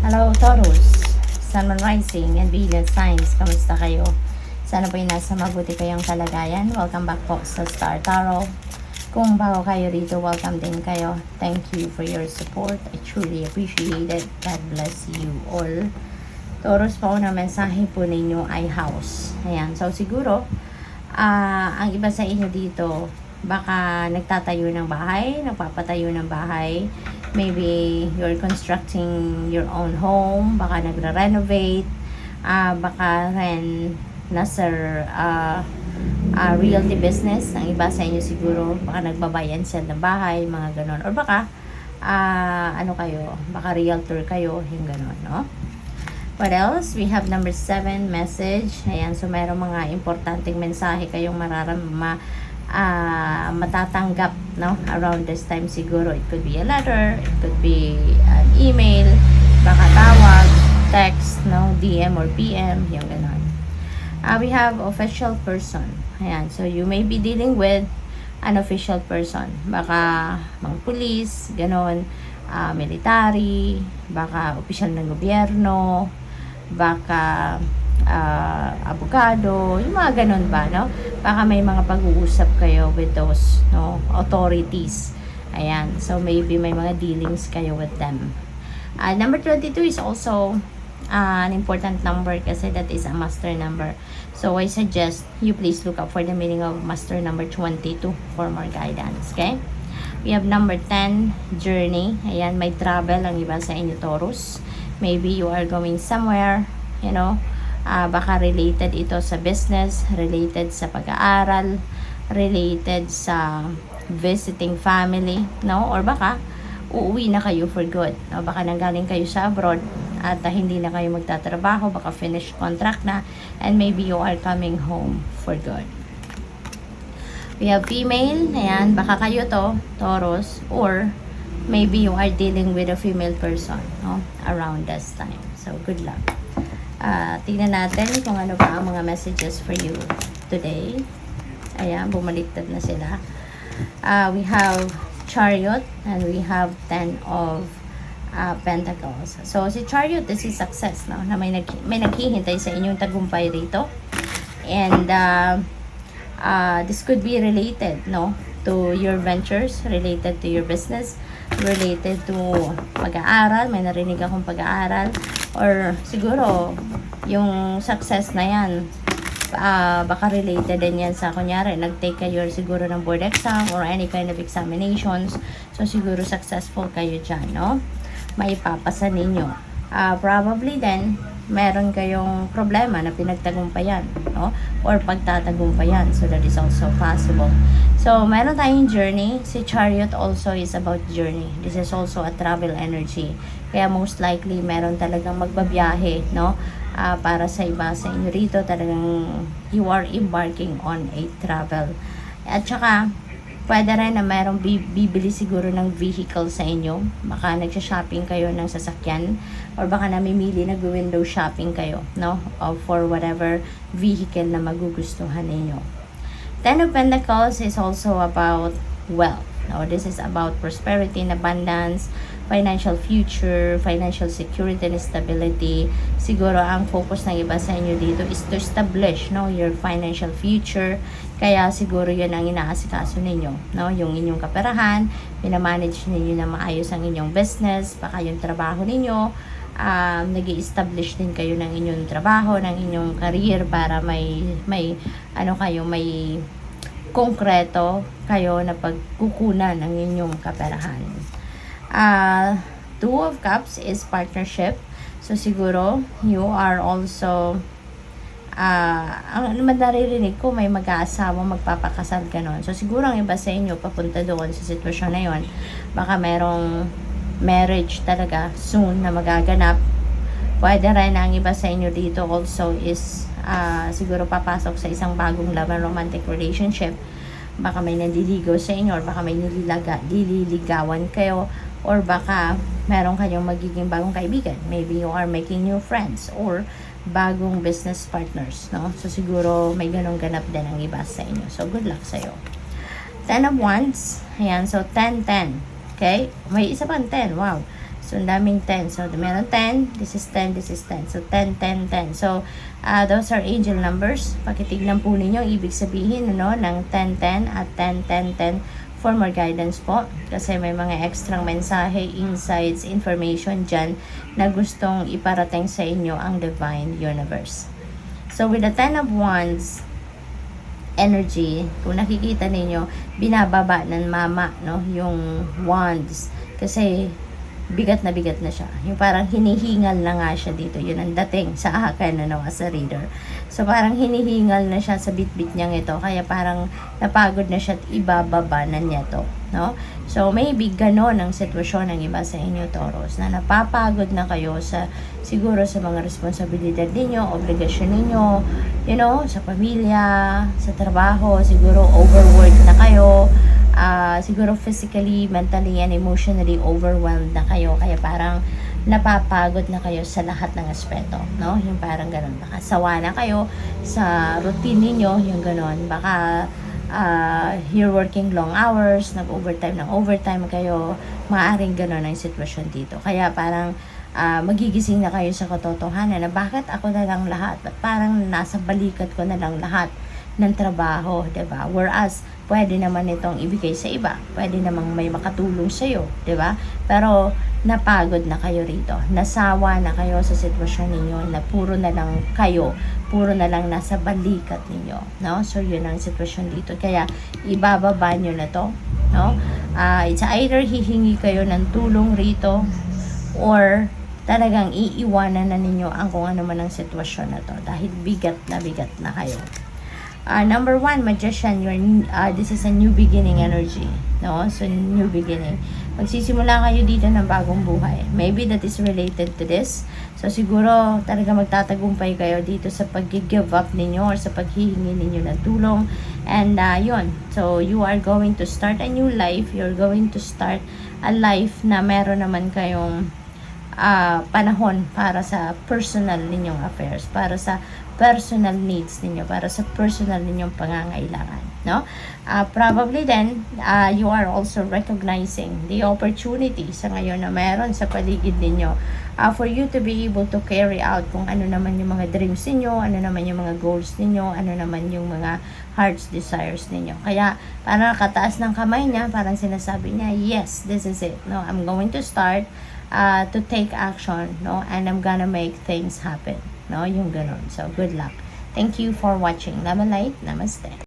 Hello Taurus, Sun, Moon, Rising, and Venus signs. Kamusta kayo? Sana po nasa mabuti kayong kalagayan. Welcome back po sa Star Tarot. Kung bago kayo rito, welcome din kayo. Thank you for your support. I truly appreciate it. God bless you all. Taurus, po na mensahe po ninyo ay house. Ayan, so siguro, ang iba sa inyo dito, baka nagtatayo ng bahay, nagpapatayo ng bahay. Maybe you're constructing your own home, baka nagre-renovate, baka rin nasa realty business. Ang iba sa inyo siguro, baka nagbabuy and sell ng bahay, mga ganon. Or baka, ano kayo, baka realtor kayo, yung ganon, no? What else? We have number 7, message. Ayan, so mayroong mga importanteng mensahe kayong matatanggap, no, around this time siguro. It could be a letter, it could be an email, baka tawag, text, no, DM or PM, yung ganon. We have official person. Ayan, so you may be dealing with an official person, baka mga police, ganon, military, baka opisyal ng gobyerno, baka abogado, yung mga ganun ba, no? Baka may mga pag-uusap kayo with those, no, authorities. Ayan, so maybe may mga dealings kayo with them. Number 22 is also an important number kasi that is a master number. So I suggest you please look up for the meaning of master number 22 for more guidance, okay? We have number 10, journey. Ayan, may travel ang iba sa inyo, Taurus. Maybe you are going somewhere, you know, baka related ito sa business, related sa pag-aaral, related sa visiting family, no? Or baka uuwi na kayo for good, no? Baka nanggaling kayo sa abroad at hindi na kayo magtatrabaho, baka finish contract na, and maybe you are coming home for good. We have female. Ayan, baka kayo to, Taurus, or maybe you are dealing with a female person, no, around this time. So, good luck. Tingnan natin kung ano pa ang mga messages for you today. Ayan, bumaliktad na sila. We have Chariot and we have 10 of Pentacles. So, si Chariot, this is success, no? Na may naghihintay sa inyong tagumpay rito. And, this could be related, no, to your ventures, related to your business, related to pag-aaral. May narinig akong pag-aaral, or siguro yung success na yan, baka related din yan sa, kunyari nag-take kayo siguro ng board exam or any kind of examinations. So siguro successful kayo dyan, no? Maipapasa ninyo. Probably then meron kayong problema na pinagtagumpayan, no? Or pagtatagumpayan. So that is also possible. So meron tayong journey. Si Chariot also is about journey. This is also a travel energy. Kaya most likely meron talagang magbabiyahe, no? Para sa iba sa inyo rito, talagang you are embarking on a travel. At saka pwede rin na mayroong bibili siguro ng vehicle sa inyo. Baka nagsha-shopping kayo ng sasakyan, or baka namimili, nag-window shopping kayo, no? For whatever vehicle na magugustuhan ninyo. 10 of Pentacles is also about wealth. No, this is about prosperity and abundance, financial future, financial security and stability. Siguro ang focus ng iba sa inyo dito is to establish, no, your financial future. Kaya siguro yun ang inaasikaso ninyo, no? Yung inyong kaperahan, minamanage ninyo na maayos ang inyong business, baka yung trabaho ninyo, nag-i-establish din kayo ng inyong trabaho, ng inyong career para may konkreto kayo na pagkukunan ng inyong kaperahan. 2 of Cups is partnership. So siguro you are also ang naririnig ko, may mag-aasawa, magpapakasal ganon. So siguro ang iba sa inyo papunta doon sa sitwasyon na yon. Baka merong marriage talaga soon na magaganap. Pwede rin ang iba sa inyo dito also is siguro papasok sa isang bagong love and romantic relationship. Baka may nandiligaw sa inyo, or baka may nililigawan kayo, or baka meron kayong magiging bagong kaibigan. Maybe you are making new friends or bagong business partners, no? So siguro may ganong ganap din ang iba sa inyo. So good luck sa'yo. 10 of Wands. Ayan, so 10-10. Okay? May isa pang 10. Wow. So, ang daming 10. So, meron 10, this is 10, this is 10. So, 10, 10, 10. So, those are angel numbers. Pakitignan po ninyo, ibig sabihin, ano, ng 10, 10 at 10, 10, 10 for more guidance po. Kasi may mga extrang mensahe, insights, information dyan na gustong iparating sa inyo ang Divine Universe. So, with the 10 of Wands energy, kung nakikita ninyo, binababa ng mama, no, yung wands. Kasi, bigat na siya. Yung parang hinihingal na nga siya dito. Yun ang dating sa akin, ano, as a reader. So, parang hinihingal na siya sa bit-bit niyang ito. Kaya parang napagod na siya at ibababa na niya to, no? So, maybe ganon ang sitwasyon ng iba sa inyo, Taurus, na napapagod na kayo sa, siguro sa mga responsibilidad ninyo, obligasyon ninyo, you know, sa pamilya, sa trabaho, siguro overworked na kayo, siguro physically, mentally, and emotionally overwhelmed na kayo. Kaya parang napapagod na kayo sa lahat ng aspeto, no? Yung parang ganun. Baka sawa na kayo sa routine ninyo, yung ganun. Baka you're working long hours, nag-overtime ng overtime kayo, maaaring ganun ang sitwasyon dito. Kaya parang magigising na kayo sa katotohanan na bakit ako na lang lahat? At parang nasa balikat ko na lang lahat ng trabaho, diba? Whereas, pwede naman itong ibigay sa iba. Pwede namang may makatulong sa'yo, diba? Pero, napagod na kayo rito. Nasawa na kayo sa sitwasyon ninyo na puro na lang kayo, puro na lang nasa balikat ninyo, no? So, yun ang sitwasyon dito. Kaya, ibababa nyo na to, no? It's either hihingi kayo ng tulong rito or talagang iiwanan na ninyo ang kung ano man ang sitwasyon na to dahil bigat na kayo. Number 1, Magician, this is a new beginning energy, no? So, new beginning. Magsisimula kayo dito ng bagong buhay. Maybe that is related to this. So, siguro talaga magtatagumpay kayo dito sa pag-give up ninyo or sa paghihingi ninyo ng tulong. And, yun. So, you are going to start a new life. You're going to start a life na meron naman kayong panahon para sa personal ninyong affairs, para sa personal needs ninyo, para sa personal ninyong pangangailangan, no? Probably then, you are also recognizing the opportunity sa ngayon na meron sa paligid ninyo for you to be able to carry out kung ano naman yung mga dreams ninyo, ano naman yung mga goals ninyo, ano naman yung mga heart's desires ninyo. Kaya, parang kataas ng kamay niya, parang sinasabi niya, yes, this is it, no? I'm going to start to take action, no? And I'm gonna make things happen, no? Yung ganon. So, good luck. Thank you for watching. Love and light. Namaste.